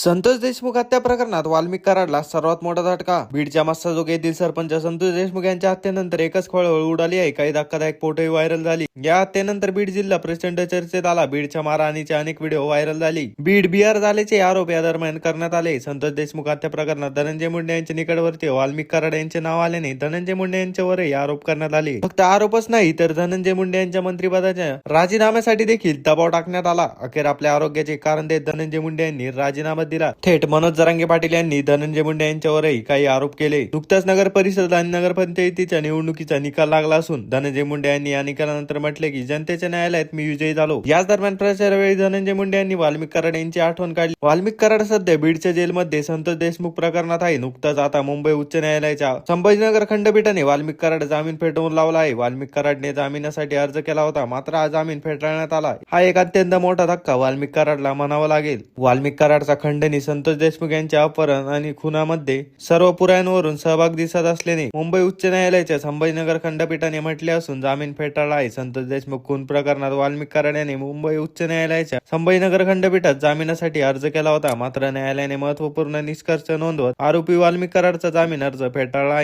संतोष देशमुख हत्या प्रकरणात वाल्मिक कराडला सर्वात मोठा झटका. बीडच्या मस्साजोग येथील सरपंच संतोष देशमुख यांच्या हत्येनंतर एकच खळबळ उडाली आहे. काही धक्कादायक फोटोही व्हायरल झाली. या हत्येनंतर बीड जिल्हा प्रचंड चर्चेत आला. बीडच्या मारहाणीचे अनेक व्हिडिओ व्हायरल झाली. बीड बिहार झाल्याचे आरोप या दरम्यान करण्यात आले. संतोष देशमुख हत्या प्रकरणात धनंजय मुंडे यांच्या निकटवर्ती वाल्मिक कराड यांचे नाव आल्याने धनंजय मुंडे यांच्यावरही आरोप करण्यात आले. फक्त आरोपच नाही तर धनंजय मुंडे यांच्या मंत्रिपदाच्या राजीनाम्यासाठी देखील दबाव टाकण्यात आला. अखेर आपल्या आरोग्याचे कारण देत धनंजय मुंडे यांनी राजीनामा दिला. थेट मनोज जरांगे पाटील यांनी धनंजय मुंडे यांच्यावरही काही आरोप केले. नुकताच नगर परिषद आणि नगरपंचायतीच्या निवडणुकीचा निकाल लागला असून धनंजय मुंडे यांनी या निकालानंतर म्हटले की जनतेच्या न्यायालयात मी विजयी झालो. याच दरम्यान प्रचारावेळी धनंजय मुंडे यांनी वाल्मिक कराड यांची आठवण काढली. वाल्मिक कराड सध्या बीडच्या जेलमध्ये संतोष देशमुख प्रकरणात आहे. नुकताच आता मुंबई उच्च न्यायालयाच्या संभाजीनगर खंडपीठाने वाल्मिक कराड जामीन फेटाळून लावला आहे. वाल्मिक कराडने जामिनासाठी अर्ज केला होता, मात्र हा जामीन फेटाळण्यात आला. हा एक अत्यंत मोठा धक्का वाल्मिक कराडला म्हणावा लागेल. वाल्मिक कराडचा खंडणी संतोष देशमुख यांच्या अपहरण आणि खुनामध्ये सर्व पुराव्यांवरून सहभाग दिसत असल्याने मुंबई उच्च न्यायालयाच्या संभाजीनगर खंडपीठाने म्हटले असून जामीन फेटाळला आहे. संतोष देशमुख खून प्रकरणात वाल्मिक कराड यांनी मुंबई उच्च न्यायालयाच्या संभाजीनगर खंडपीठात जामिनासाठी अर्ज केला होता, मात्र न्यायालयाने महत्वपूर्ण निष्कर्ष नोंदवत आरोपी वाल्मिक कराडचा जामीन अर्ज फेटाळला आहे.